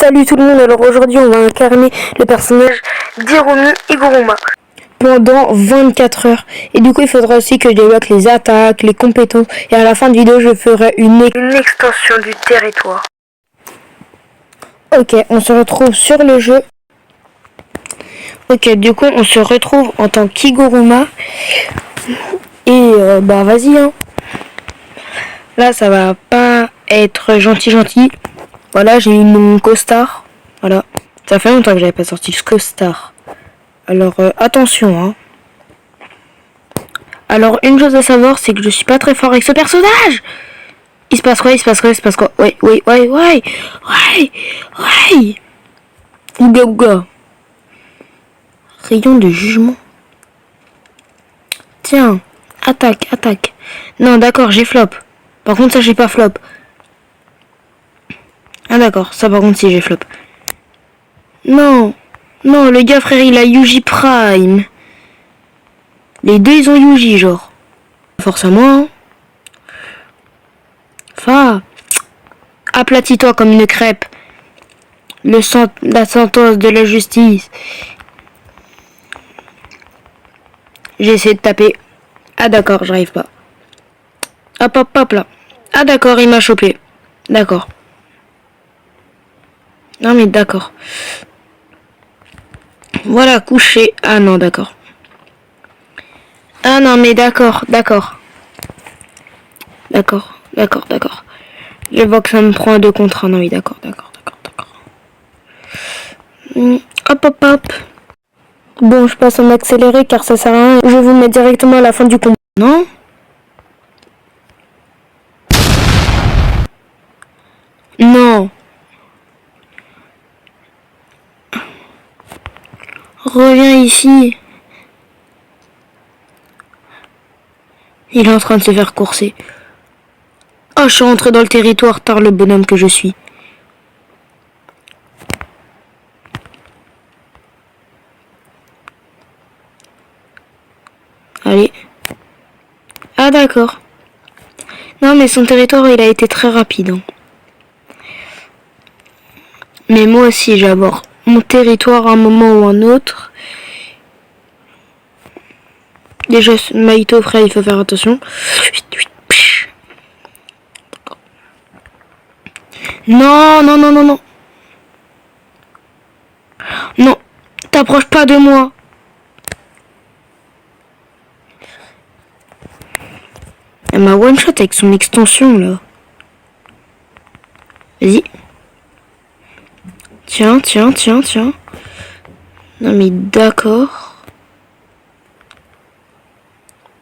Salut tout le monde, alors aujourd'hui on va incarner le personnage d'Hiromi Iguruma pendant 24 heures. Et du coup il faudra aussi que je débloque les attaques, les compétences, et à la fin de vidéo je ferai une extension du territoire. Ok, on se retrouve sur le jeu. Ok, du coup on se retrouve en tant qu'Iguruma. Et bah vas-y hein. Là ça va pas être gentil. Voilà, j'ai mis mon costard. Voilà. Ça fait longtemps que j'avais pas sorti ce costard. Alors, attention, hein. Alors, une chose à savoir, c'est que je suis pas très fort avec ce personnage. Il se passe quoi? Ouais. Ouga. Rayon de jugement. Tiens, attaque. Non, d'accord, j'ai flop. Par contre, ça, j'ai pas flop. Ah d'accord, ça par contre si j'ai flop. Non, le gars frère il a Yuji Prime. Les deux ils ont Yuji genre. Force à moi hein. Aplatis-toi comme une crêpe. La sentence de la justice. J'ai essayé de taper. Ah d'accord, j'arrive pas. Hop là. Ah d'accord, il m'a chopé. D'accord. Non mais d'accord. Voilà, couché. Ah non, d'accord. Ah non mais d'accord. Je vois que ça me prend 2 contre 1. Oui, d'accord. Hop. Bon, je passe en accéléré car ça sert à rien. Je vous mets directement à la fin du combat. Non? Non. Reviens ici. Il est en train de se faire courser. Oh, je suis rentré dans le territoire, tard le bonhomme que je suis. Allez. Ah d'accord. Non mais son territoire il a été très rapide. Hein. Mais moi aussi j'aborde mon territoire à un moment ou un autre. Déjà Maito frère il faut faire attention. Non. Non, t'approches pas de moi. Elle m'a one shot avec son extension là. Vas-y. Tiens. Non mais d'accord.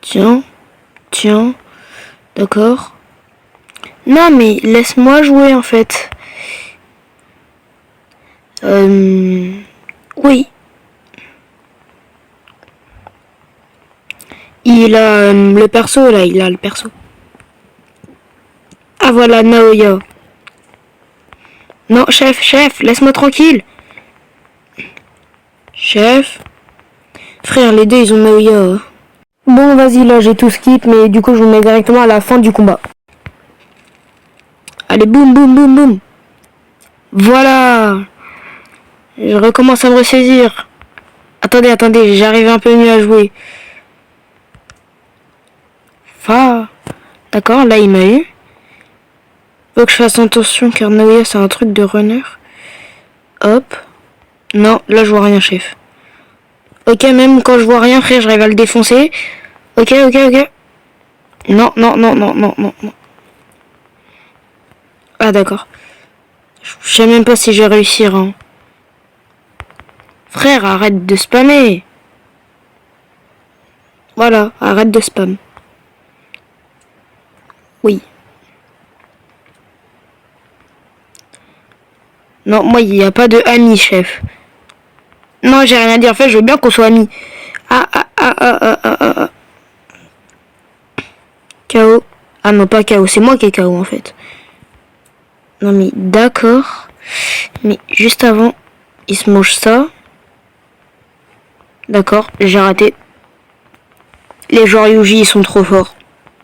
Tiens. D'accord. Non mais laisse-moi jouer en fait. Oui. Il a le perso là, il a le perso. Ah voilà, Naoya. Non, chef, laisse-moi tranquille. Chef. Frère, les deux ils ont Naoya. Bon, vas-y, là j'ai tout skip, mais du coup je vous mets directement à la fin du combat. Allez, boum. Voilà. Je recommence à me ressaisir. Attendez, j'arrive un peu mieux à jouer. D'accord, là il m'a eu. Faut que je fasse attention car Naoya c'est un truc de runner. Hop. Non, là je vois rien chef. Ok, même quand je vois rien frère, j'arrive à le défoncer. Ok. Non. Ah d'accord. Je sais même pas si je vais réussir. Hein. Frère, arrête de spammer. Voilà, arrête de spam. Oui. Non, moi, il n'y a pas de ami, chef. Non, j'ai rien à dire. En fait, je veux bien qu'on soit amis. KO. Ah non, pas KO. C'est moi qui ai KO, en fait. Non, mais d'accord. Mais juste avant, il se mange ça. D'accord, j'ai raté. Les joueurs Yuji, ils sont trop forts.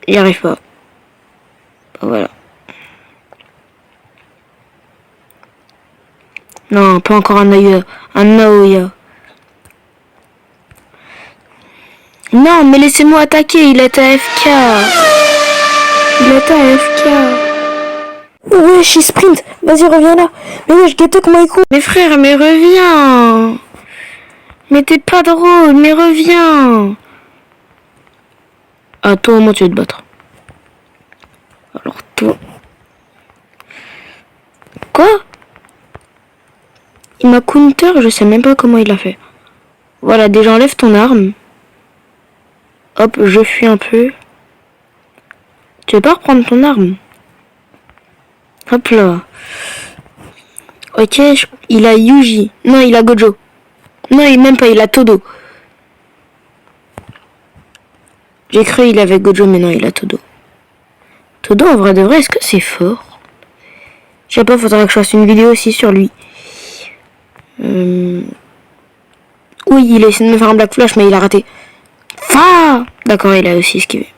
J'y arrive pas. Voilà. Non, pas encore un Aoya. Un Aoya. Non, mais laissez-moi attaquer, il est AFK. Il est AFK. Ouais, je sprint. Vas-y, reviens là. Mais ouais, je guette comment il court. Mais frère, mais reviens. Mais t'es pas drôle, mais reviens. Ah, toi, moi, tu veux te battre. Alors, toi... Quoi? Il m'a counter, je sais même pas comment il a fait. Voilà, déjà enlève ton arme. Hop, je fuis un peu. Tu veux pas reprendre ton arme? Hop là. Ok, il a Yuji. Non, il a Gojo. Non, il même pas, il a Todo. J'ai cru il avait Gojo, mais non, il a Todo. Todo, en vrai de vrai, est-ce que c'est fort? Je sais pas, faudrait que je fasse une vidéo aussi sur lui. Oui, il a essayé de me faire un Black Flash, mais il a raté. D'accord, il a aussi esquivé.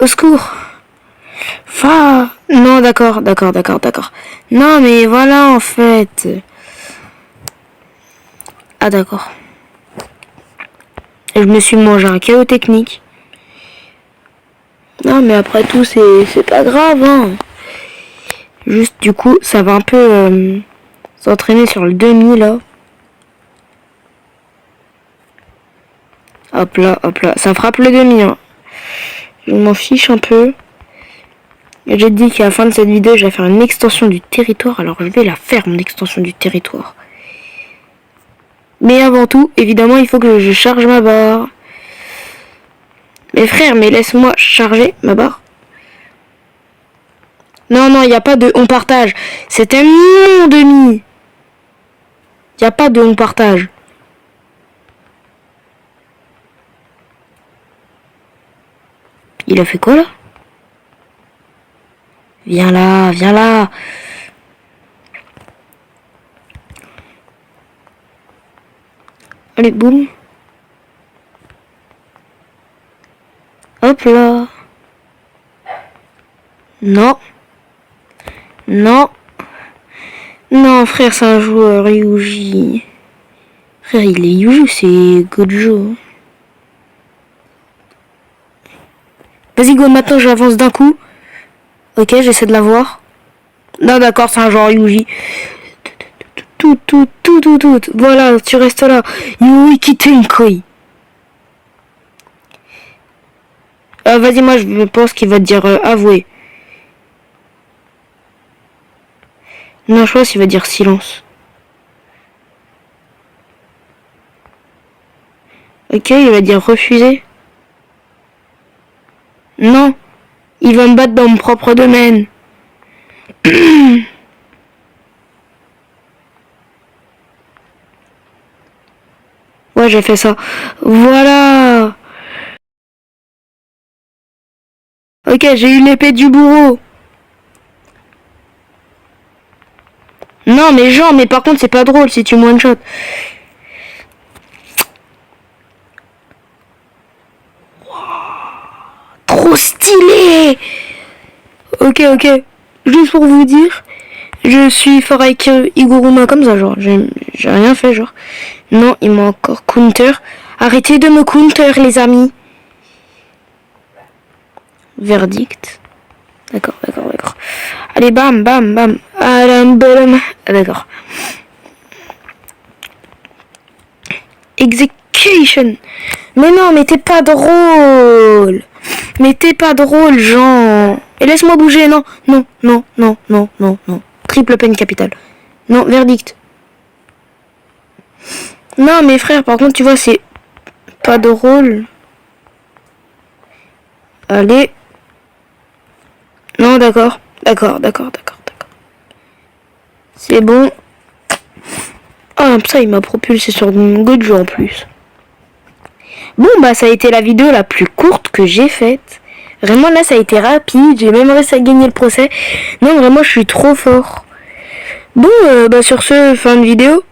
Au secours. Non, d'accord. Non, mais voilà, en fait. Ah, d'accord. Et je me suis mangé un chaos technique. Non, mais après tout, c'est pas grave, hein. Juste, du coup, ça va un peu s'entraîner sur le demi, là. Hop là. Ça frappe le demi, hein. Je m'en fiche un peu. J'ai dit qu'à la fin de cette vidéo, je vais faire une extension du territoire. Alors, je vais la faire, mon extension du territoire. Mais avant tout, évidemment, il faut que je charge ma barre. Mais frère, mais laisse-moi charger ma barre. Non, il n'y a pas de on partage. C'était mon demi. Il n'y a pas de on partage. Il a fait quoi là? Viens là. Allez, boum. Hop là. Non, frère, c'est un joueur Yuji. Frère, il est Yuji, c'est Gojo. Vas-y, go, maintenant j'avance d'un coup. Ok, j'essaie de l'avoir. Non, d'accord, c'est un joueur Yuji. Tout. Voilà, tu restes là. Yuki Tenkoi. Vas-y, moi je pense qu'il va te dire avouer. Non, je pense qu'il va dire silence. Ok, il va dire refuser. Non, il va me battre dans mon propre domaine. Ouais, j'ai fait ça. Voilà. Ok, j'ai eu l'épée du bourreau. Non, mais genre, mais par contre, c'est pas drôle si tu me one-shot. Trop stylé. Ok. Juste pour vous dire, je suis fort avec Iguruma comme ça, genre. J'ai rien fait, genre. Non, il m'a encore counter. Arrêtez de me counter, les amis. Verdict. D'accord. Allez, bam. Ah, d'accord. Execution. Mais non, mais t'es pas drôle. Jean. Et laisse-moi bouger, non. Triple peine capitale. Non, verdict. Non, mais frère, par contre, tu vois, c'est pas drôle. Allez. Non, d'accord. C'est bon. Ah, ça, il m'a propulsé sur Gojo en plus. Bon, bah, ça a été la vidéo la plus courte que j'ai faite. Vraiment, là, ça a été rapide. J'ai même réussi à gagner le procès. Non, vraiment, je suis trop fort. Bon, bah, sur ce, fin de vidéo.